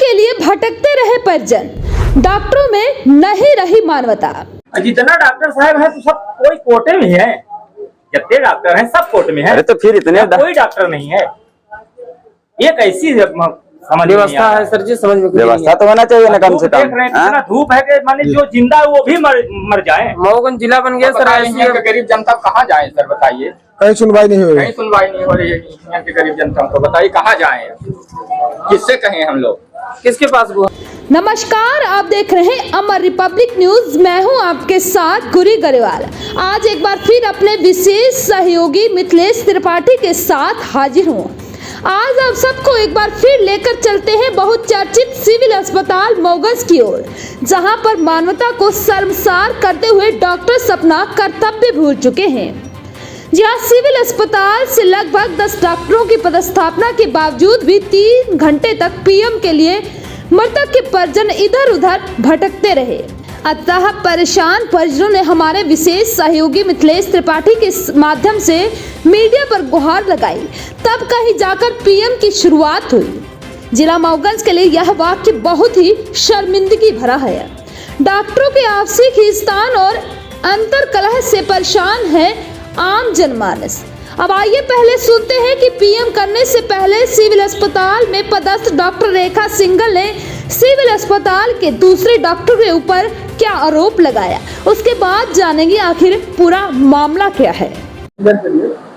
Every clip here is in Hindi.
के लिए भटकते रहे परिजन, डॉक्टरों में नहीं रही मानवता। जितना डॉक्टर साहब है तो सब कोई कोटे में है, जितने डॉक्टर हैं सब कोर्ट में है। अरे तो फिर इतने कोई डॉक्टर नहीं है। ये कैसी समझ व्यवस्था है सर जी, समझ में व्यवस्था तो होना चाहिए ना कम से कम। इतना धूप है कि माने जो जिंदा है वो भी मर जाए। मऊगन जिला बन गया सर। यहाँ के गरीब जनता कहाँ जाए सर, बताइए। कहीं सुनवाई नहीं हो रही, कहीं सुनवाई नहीं हो रही है यहाँ के गरीब जनता को। बताइए कहाँ जाए, किससे कहें हम लोग, किसके पास वो। नमस्कार, आप देख रहे हैं अमर रिपब्लिक न्यूज। मैं हूं आपके साथ गुरी गरेवाल। आज एक बार फिर अपने विशेष सहयोगी मिथिलेश त्रिपाठी के साथ हाजिर हूं। आज आप सबको एक बार फिर लेकर चलते हैं बहुचर्चित सिविल अस्पताल मऊगंज की ओर, जहां पर मानवता को शर्मसार करते हुए डॉक्टर अपना कर्तव्य भूल चुके हैं। जहां सिविल अस्पताल से लगभग 10 डॉक्टरों की पदस्थापना के बावजूद भी 3 घंटे तक पीएम के लिए मृतक के परिजन इधर उधर भटकते रहे। अतः परेशान परिजनों ने हमारे विशेष सहयोगी मिथिलेश त्रिपाठी के माध्यम से मीडिया पर गुहार लगाई। तब कहीं जाकर पीएम की शुरुआत हुई। जिला मऊगंज के लिए यह वाक्य बहुत ही शर्मिंदगी भरा है। डॉक्टरों के आपसी खींचतान और अंतर कलह से परेशान है आम जनमानस। अब आइए पहले सुनते हैं कि पीएम करने से पहले सिविल अस्पताल में पदस्थ डॉक्टर रेखा सिंघल ने सिविल अस्पताल के दूसरे डॉक्टर के ऊपर क्या आरोप लगाया। उसके बाद जानेंगे आखिर पूरा मामला क्या है।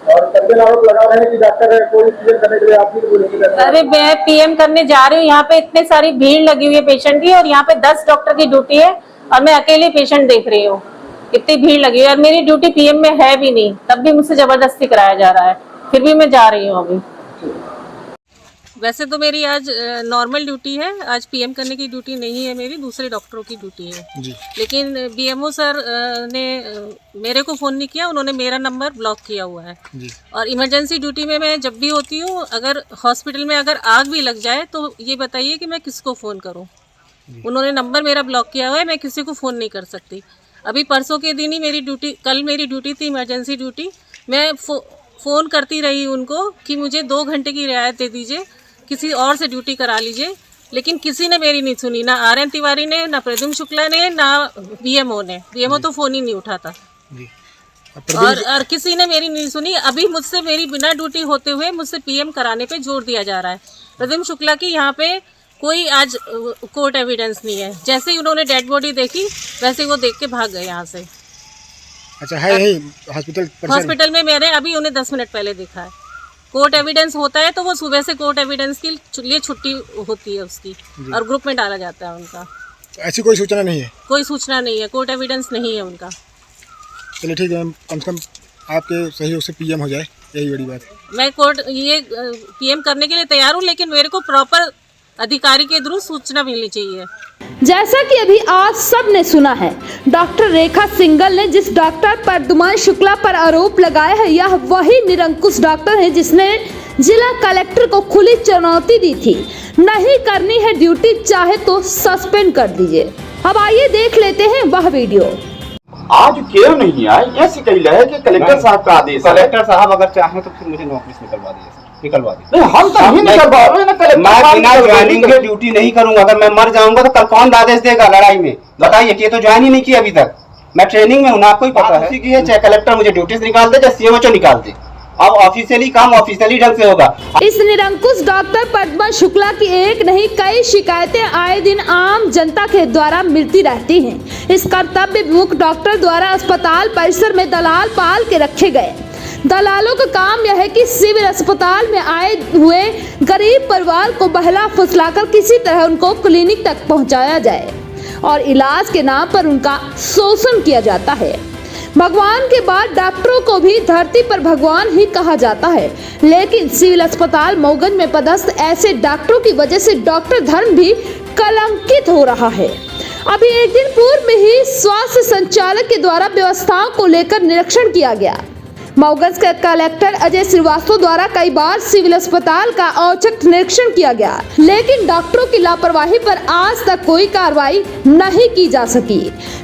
और आरोप लगा रहे हैं कि डॉक्टर कोई पीएम करने के लिए आप भी। अरे मैं पीएम करने जा रही हूँ, यहाँ पे इतने सारी भीड़ लगी हुई है पेशेंट की, और यहाँ पे 10 डॉक्टर की ड्यूटी है और मैं अकेले पेशेंट देख रही हूँ। इतनी भीड़ लगी है और मेरी ड्यूटी पीएम में है भी नहीं, तब भी मुझसे जबरदस्ती कराया जा रहा है, फिर भी मैं जा रही हूँ अभी। वैसे तो मेरी आज नॉर्मल ड्यूटी है, आज पीएम करने की ड्यूटी नहीं है, मेरी दूसरे डॉक्टरों की ड्यूटी है जी। लेकिन बीएमओ सर ने मेरे को फ़ोन नहीं किया, उन्होंने मेरा नंबर ब्लॉक किया हुआ है जी। और इमरजेंसी ड्यूटी में मैं जब भी होती हूँ, अगर हॉस्पिटल में अगर आग भी लग जाए तो ये बताइए कि मैं किसको फ़ोन करूँ। उन्होंने नंबर मेरा ब्लॉक किया हुआ है, मैं किसी को फ़ोन नहीं कर सकती। अभी परसों के दिन ही मेरी ड्यूटी, कल मेरी ड्यूटी थी इमरजेंसी ड्यूटी, मैं फ़ोन करती रही उनको कि मुझे 2 घंटे की रियायत दे दीजिए, किसी और से ड्यूटी करा लीजिए, लेकिन किसी ने मेरी नहीं सुनी, ना आर्यन तिवारी ने, ना प्रद्युम्न शुक्ला ने, ना बीएमओ ने। बीएमओ तो फ़ोन ही नहीं उठाता और किसी ने मेरी नहीं सुनी। अभी मुझसे मेरी बिना ड्यूटी होते हुए मुझसे पीएम कराने पे जोर दिया जा रहा है। प्रद्युम्न शुक्ला की यहाँ पे कोई आज कोर्ट एविडेंस नहीं है। जैसे ही उन्होंने डेड बॉडी देखी वैसे ही वो देख के भाग गए यहाँ से। अच्छा है यही हॉस्पिटल में मैंने अभी उन्हें 10 मिनट पहले देखा है। कोर्ट एविडेंस होता है तो वो सुबह से कोर्ट एविडेंस के लिए छुट्टी होती है उसकी, और ग्रुप में डाला जाता है उनका। ऐसी कोई सूचना नहीं है? कोई सूचना नहीं है, कोर्ट एविडेंस नहीं है उनका। चलिए ठीक है, कम से कम आपके सहयोग से पीएम हो जाए, यही बड़ी बात। मैं पीएम करने के लिए तैयार हूँ, लेकिन मेरे को प्रॉपर अधिकारी के थ्रू सूचना मिलनी चाहिए। जैसा कि अभी आज सब ने सुना है, डॉक्टर रेखा सिंघल ने जिस डॉक्टर प्रद्युम्न शुक्ला पर आरोप लगाया है, यह वही निरंकुश डॉक्टर है जिसने जिला कलेक्टर को खुली चुनौती दी थी, नहीं करनी है ड्यूटी चाहे तो सस्पेंड कर दीजिए। अब आइए देख लेते हैं वह वीडियो। आज क्यों नहीं आए, ये शिकायत है कि कलेक्टर साहब का आदेश है। कलेक्टर साहब अगर चाहें तो फिर मुझे नौकरी से निकलवा दीजिए, निकलवा दीजिए। हम तो नहीं निकलवा रहे हैं ना, कलेक्टर मैं बिना ज्वाइनिंग के ड्यूटी नहीं करूंगा। अगर मैं मर जाऊंगा तो कल कौन आदेश देगा लड़ाई में, बताइए। कि तो ज्वाइन ही नहीं किया अभी तक, मैं ट्रेनिंग में हूँ ना, आपको ही पता है। चाहे कलेक्टर मुझे ड्यूटी से निकाल दे, चाहे सीएमओ निकाल दे, अब ऑफिशियली काम ऑफिशियली ढंग से होगा। इस निरंकुश डॉक्टर प्रद्युम्न शुक्ला की एक नहीं कई शिकायतें आए दिन आम जनता के द्वारा मिलती रहती हैं। इस कर्तव्य विमुख डॉक्टर द्वारा अस्पताल परिसर में दलाल पाल के रखे गए। दलालों का काम यह है कि सिविल अस्पताल में आए हुए गरीब परिवार को बहला फुसलाकर किसी तरह उनको क्लिनिक तक पहुंचाया जाए और इलाज के नाम पर उनका शोषण किया जाता है। भगवान के बाद डॉक्टरों को भी धरती पर भगवान ही कहा जाता है, लेकिन सिविल अस्पताल मऊगंज में पदस्थ ऐसे डॉक्टरों की वजह से डॉक्टर धर्म भी कलंकित हो रहा है। अभी एक दिन पूर्व में ही स्वास्थ्य संचालक के द्वारा व्यवस्थाओं को लेकर निरीक्षण किया गया। मऊगंज के कलेक्टर अजय श्रीवास्तव द्वारा कई बार सिविल अस्पताल का औचक निरीक्षण किया गया, लेकिन डॉक्टरों की लापरवाही पर आज तक कोई कार्रवाई नहीं की जा सकी।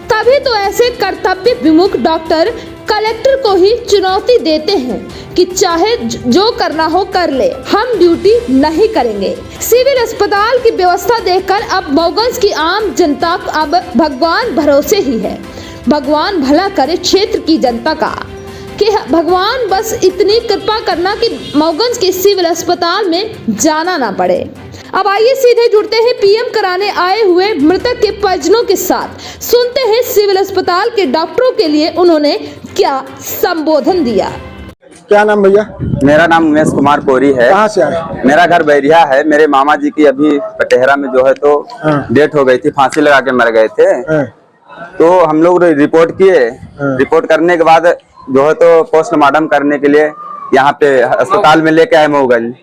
तभी तो ऐसे कर्तव्य विमुख डॉक्टर कलेक्टर को ही चुनौती देते हैं कि चाहे जो करना हो कर ले, हम ड्यूटी नहीं करेंगे। सिविल अस्पताल की व्यवस्था देखकर अब मऊगंज की आम जनता अब भगवान भरोसे ही है। भगवान भला करे क्षेत्र की जनता का, कि भगवान बस इतनी कृपा करना कि मऊगंज के सिविल अस्पताल में जाना ना पड़े। अब आइए सीधे जुड़ते हैं पीएम कराने आए हुए मृतक के परिजनों के साथ, सुनते हैं सिविल अस्पताल के डॉक्टरों के लिए उन्होंने क्या संबोधन दिया। क्या नाम भैया? मेरा नाम उमेश कुमार कोरी है। कहाँ से आए? मेरा घर बैरिया है। मेरे मामा जी की अभी पटेहरा में जो है तो डेथ हो गई थी, फांसी लगा के मर गए थे। तो हम लोग रिपोर्ट किए, रिपोर्ट करने के बाद जो है तो पोस्टमार्टम करने के लिए यहाँ पे अस्पताल में लेके आए मऊगंज।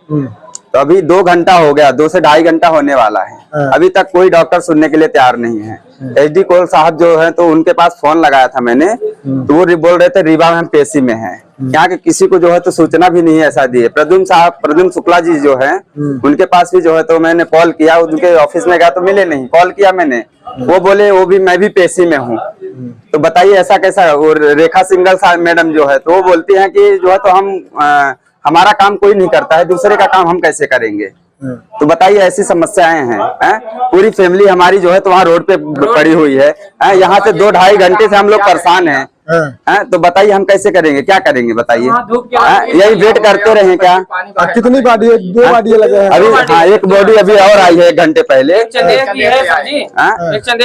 तो अभी 2 घंटा हो गया, 2 से 2.5 घंटा होने वाला है। अभी तक कोई डॉक्टर सुनने के लिए तैयार नहीं है। एचडी कोल साहब जो है तो उनके पास फोन लगाया था मैंने, तो वो बोल रहे थे रीवा में हम पेशी में हैं। यहाँ के किसी को जो है तो सूचना भी नहीं ऐसा दिए। प्रद्युम्न शुक्ला जी जो है उनके पास भी जो है तो मैंने कॉल किया, उनके ऑफिस में गया तो मिले नहीं। कॉल किया मैंने, वो बोले वो भी मैं भी पेशी में हूँ। तो बताइए ऐसा कैसा। और रेखा सिंगल मैडम जो है तो वो बोलती है कि जो है तो हमारा काम कोई नहीं करता है, दूसरे का काम हम कैसे करेंगे। तो बताइए ऐसी समस्याएं हैं। पूरी फैमिली हमारी जो है तो वहाँ रोड पे पड़ी हुई है। यहाँ से 2-2.5 घंटे से हम लोग परेशान हैं। तो बताइए हम कैसे करेंगे, क्या करेंगे बताइए। यही वेट करते रहे क्या? कितनी बॉडी है? 2 बॉडी लगे हैं अभी। हाँ, एक बॉडी अभी और आई है 1 घंटे पहले। एक चंदेह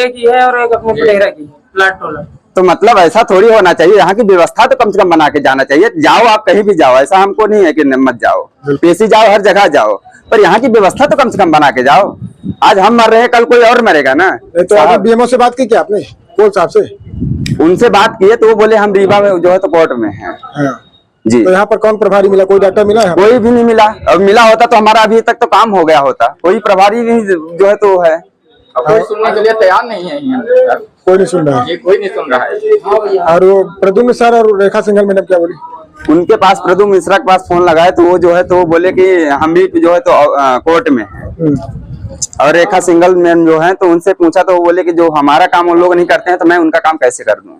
की है और एक अपने पटेहरा की प्लाट टोला। तो मतलब ऐसा थोड़ी होना चाहिए। यहाँ की व्यवस्था तो कम से कम बना के जाना चाहिए। जाओ आप कहीं भी जाओ, ऐसा हमको नहीं है कि मत जाओ, पेशी जाओ, हर जगह जाओ, पर यहाँ की व्यवस्था तो कम से कम बना के जाओ। आज हम मर रहे हैं, कल कोई और मरेगा ना। तो अभी बीएमओ से बात की क्या आपने? कोल साहब से उनसे बात किए तो वो बोले हम रीवा में जो है तो कोर्ट में हैं। जी। तो यहाँ पर कौन प्रभारी मिला? कोई डॉक्टर मिला है? कोई भी नहीं मिला। अब मिला होता तो हमारा अभी तक तो काम हो गया होता। कोई प्रभारी भी जो है तो है, कोई सुनने के लिए तैयार नहीं है। कोई नहीं सुन रहा है। ये कोई नहीं सुन रहा है। और वो प्रद्युम्न सर और रेखा सिंघल मैडम क्या बोली? उनके पास प्रद्युम्न मिश्रा के पास फोन लगाए तो वो जो है तो बोले कि हम भी जो है तो कोर्ट में है। और रेखा सिंघल मैम जो है तो उनसे पूछा तो वो बोले कि जो हमारा काम वो लोग नहीं करते हैं तो मैं उनका काम कैसे कर दूं।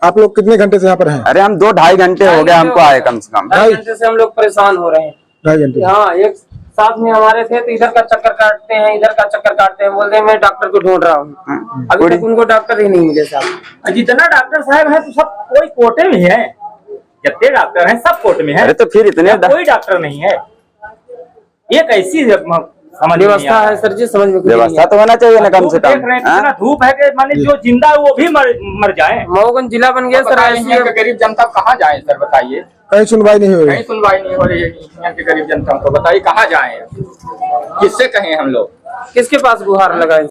आप लोग कितने घंटे से यहाँ पर हैं? अरे हम 2-2.5 घंटे हो गए हमको आए, कम से कम 2.5 घंटे से हम लोग परेशान हो रहे हैं। 2.5 घंटे? हाँ, एक साथ में हमारे थे तो इधर का चक्कर काटते हैं, इधर का चक्कर काटते हैं, बोलते हैं मैं डॉक्टर को ढूंढ रहा हूँ। अभी तक उनको डॉक्टर ही नहीं मिले साहब। जितना डॉक्टर साहब है तो सब कोई कोटे में है। जितने डॉक्टर हैं सब कोर्ट में है। अरे तो फिर इतने कोई डॉक्टर नहीं है। ये कैसी व्यवस्था है सर जी, समझ में व्यवस्था तो होना चाहिए ना कम से कम। देख रहे हैं कितना धूप है कि माने जो जिंदा है वो भी मर जाए। मऊगंज जिला बन गया सर। यहाँ के गरीब जनता कहाँ जाए सर, बताइए। कहीं सुनवाई नहीं हो रही? कहीं सुनवाई नहीं हो रही है यहाँ के गरीब जनता को। बताइए कहाँ जाए, किससे कहें हम लोग, किसके पास गुहार लगाए।